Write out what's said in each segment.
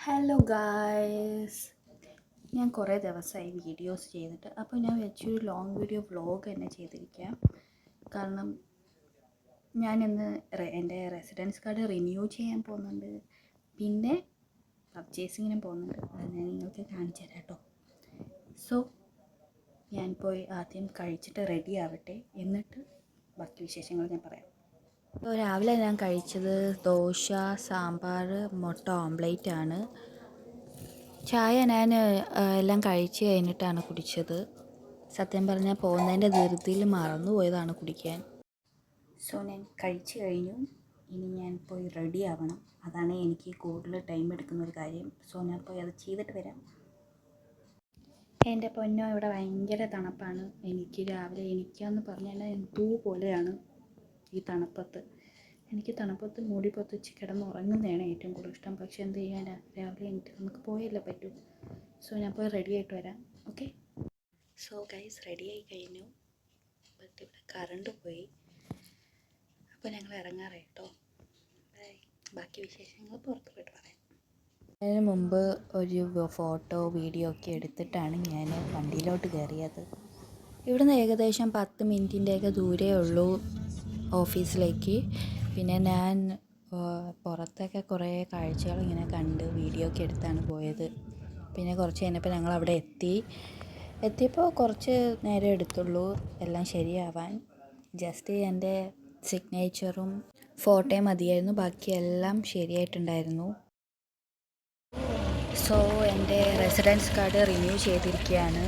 Hello guys, ഞാൻ കുറേ ദിവസമായി വീഡിയോസ് ചെയ്തിട്ട്. അപ്പോൾ ഞാൻ വെച്ചൊരു ലോങ് വീഡിയോ വ്ളോഗ് തന്നെ ചെയ്തിരിക്കാം. കാരണം ഞാനിന്ന് എൻ്റെ റെസിഡൻസ് കാർഡ് റിന്യൂ ചെയ്യാൻ പോകുന്നുണ്ട്, പിന്നെ പർച്ചേസിങ്ങിനും പോകുന്നുണ്ട്. അത് ഞാൻ നിങ്ങൾക്ക് കാണിച്ചു തരാം കേട്ടോ. സോ ഞാൻ പോയി ആദ്യം കഴിച്ചിട്ട് റെഡി ആവട്ടെ, എന്നിട്ട് ബാക്കി വിശേഷങ്ങൾ ഞാൻ പറയാം. അപ്പോൾ രാവിലെ ഞാൻ കഴിച്ചത് ദോശ, സാമ്പാർ, മുട്ട ഓംപ്ലേറ്റ് ആണ്. ചായ ഞാൻ എല്ലാം കഴിച്ച് കഴിഞ്ഞിട്ടാണ് കുടിച്ചത്. സത്യം പറഞ്ഞാൽ പോകുന്നതിൻ്റെ ധൃതിയിൽ മറന്നു പോയതാണ് കുടിക്കാൻ. സോ ഞാൻ കഴിച്ചു കഴിഞ്ഞു. ഇനി ഞാൻ പോയി റെഡി ആവണം. അതാണ് എനിക്ക് കൂടുതൽ ടൈം എടുക്കുന്നൊരു കാര്യം. സോ ഞാൻ പോയി അത് ചെയ്തിട്ട് വരാം. എൻ്റെ പൊന്നോ, ഇവിടെ ഭയങ്കര തണുപ്പാണ്. എനിക്ക് രാവിലെ എണീക്കാമെന്ന് പറഞ്ഞാൽ എന്തോ പോലെയാണ് ഈ തണുപ്പത്ത്. എനിക്ക് തണുപ്പത്ത് മൂടി പൊത്തിച്ച് കിടന്നുറങ്ങുന്നതാണ് ഏറ്റവും കൂടുതൽ ഇഷ്ടം. പക്ഷേ എന്ത് ചെയ്യാനാ, രാവിലെ എണീറ്റ് നമുക്ക് പോയല്ലേ പറ്റൂ. സോ ഞാൻ പോയി റെഡി ആയിട്ട് വരാം. ഓക്കെ. സോ ഗൈസ്, റെഡി ആയി കഴിഞ്ഞു. ബട്ട് ഇവിടെ കറണ്ട് പോയി. അപ്പോൾ ഞങ്ങൾ ഇറങ്ങാറേ കേട്ടോ. ബൈ. ബാക്കി വിശേഷങ്ങൾ പുറത്ത് പോയിട്ട് പറയാം. അതിന് മുമ്പ് ഒരു ഫോട്ടോ വീഡിയോ ഒക്കെ എടുത്തിട്ടാണ് ഞാൻ വണ്ടിയിലോട്ട് കയറിയത്. ഇവിടുന്ന് ഏകദേശം 10 മിനിറ്റിൻ്റെയൊക്കെ ദൂരേ ഉള്ളൂ ഓഫീസിലേക്ക്. പിന്നെ ഞാൻ പുറത്തൊക്കെ കുറേ കാഴ്ചകൾ ഇങ്ങനെ കണ്ട് വീഡിയോ ഒക്കെ എടുത്താണ് പോയത്. പിന്നെ കുറച്ച് കഴിഞ്ഞപ്പോൾ ഞങ്ങൾ അവിടെ എത്തിയപ്പോൾ കുറച്ച് നേരം എടുത്തുള്ളൂ എല്ലാം ശരിയാവാൻ. ജസ്റ്റ് എൻ്റെ സിഗ്നേച്ചറും ഫോട്ടോയും മതിയായിരുന്നു, ബാക്കിയെല്ലാം ശരിയായിട്ടുണ്ടായിരുന്നു. സോ എൻ്റെ റെസിഡൻസ് കാർഡ് റിന്യൂ ചെയ്തിരിക്കുകയാണ്.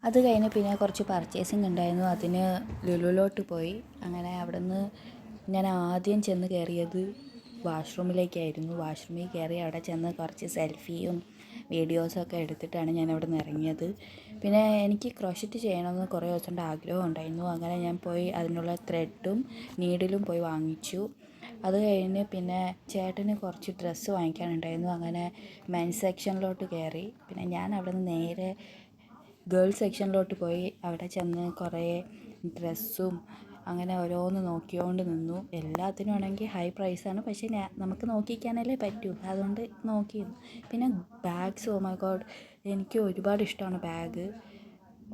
അത് കഴിഞ്ഞ് പിന്നെ കുറച്ച് പർച്ചേസിങ് ഉണ്ടായിരുന്നു. അതിന് ലുലുവിലോട്ട് പോയി. അങ്ങനെ അവിടെ നിന്ന് ഞാൻ ആദ്യം ചെന്ന് കയറിയത് വാഷ്റൂമിലേക്കായിരുന്നു. വാഷ്റൂമിൽ കയറി അവിടെ ചെന്ന് കുറച്ച് സെൽഫിയും വീഡിയോസൊക്കെ എടുത്തിട്ടാണ് ഞാൻ അവിടെ നിന്ന് ഇറങ്ങിയത്. പിന്നെ എനിക്ക് ക്രോഷറ്റ് ചെയ്യണമെന്ന് കുറേ ദിവസത്തെ ആഗ്രഹം ഉണ്ടായിരുന്നു. അങ്ങനെ ഞാൻ പോയി അതിനുള്ള ത്രെഡും നീഡിലും പോയി വാങ്ങിച്ചു. അത് കഴിഞ്ഞ് പിന്നെ ചേട്ടന് കുറച്ച് ഡ്രസ്സ് വാങ്ങിക്കാനുണ്ടായിരുന്നു. അങ്ങനെ മെൻസ് സെക്ഷനിലോട്ട് കയറി. പിന്നെ ഞാൻ അവിടെ നിന്ന് നേരെ ഗേൾസ് സെക്ഷനിലോട്ട് പോയി. അവിടെ ചെന്ന് കുറേ ഡ്രസ്സും അങ്ങനെ ഓരോന്ന് നോക്കിക്കൊണ്ട് നിന്നു. എല്ലാത്തിനും ആണെങ്കിൽ ഹൈ പ്രൈസാണ്, പക്ഷേ നമുക്ക് നോക്കിക്കാനല്ലേ പറ്റൂ, അതുകൊണ്ട് നോക്കിയിരുന്നു. പിന്നെ ബാഗ്സ്, ഓ മൈ ഗോഡ്, എനിക്ക് ഒരുപാട് ഇഷ്ടമാണ് ബാഗ്.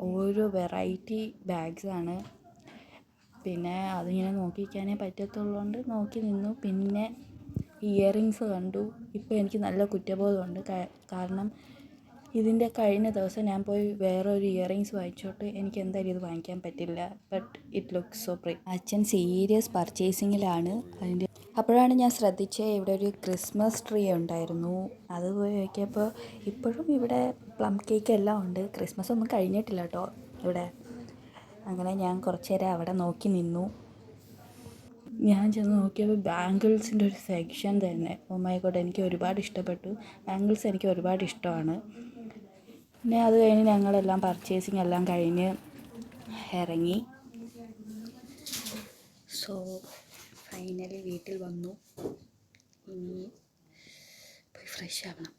ഓരോ വെറൈറ്റി ബാഗ്സാണ്. പിന്നെ അതിങ്ങനെ നോക്കിക്കാനേ പറ്റത്തുള്ളതുകൊണ്ട് നോക്കി നിന്നു. പിന്നെ ഇയറിങ്സ് കണ്ടു. ഇപ്പോൾ എനിക്ക് നല്ല കുറ്റബോധമുണ്ട്. കാരണം ഇതിൻ്റെ കഴിഞ്ഞ ദിവസം ഞാൻ പോയി വേറൊരു ഇയറിങ്സ് വാങ്ങിച്ചോട്ട് എനിക്ക് എന്തായാലും ഇത് വാങ്ങിക്കാൻ പറ്റില്ല. But it looks so pretty. അച്ഛൻ സീരിയസ് പർച്ചേസിങ്ങിലാണ്. അപ്പോഴാണ് ഞാൻ ശ്രദ്ധിച്ചത് ഇവിടെ ഒരു ക്രിസ്മസ് ട്രീ ഉണ്ടായിരുന്നു. അത് പോയി നോക്കിയപ്പോൾ ഇപ്പോഴും ഇവിടെ പ്ലം കേക്ക് എല്ലാം ഉണ്ട്. ക്രിസ്മസ് ഒന്നും കഴിഞ്ഞിട്ടില്ല കേട്ടോ ഇവിടെ. അങ്ങനെ ഞാൻ കുറച്ച് നേരം അവിടെ നോക്കി നിന്നു. ഞാൻ ചെന്ന് നോക്കിയപ്പോൾ ബാംഗിൾസിൻ്റെ ഒരു സെക്ഷൻ തന്നെ. ഓ മൈ ഗോഡ്, എനിക്ക് ഒരുപാട് ഇഷ്ടപ്പെട്ടു. ബാംഗിൾസ് എനിക്ക് ഒരുപാട് ഇഷ്ടമാണ്. പിന്നെ അത് കഴിഞ്ഞ് ഞങ്ങളെല്ലാം പർച്ചേസിങ് എല്ലാം കഴിഞ്ഞ് ഇറങ്ങി. സോ ഫൈനലി വീട്ടിൽ വന്നു. ഇനി പോയി ഫ്രഷ് ആവണം.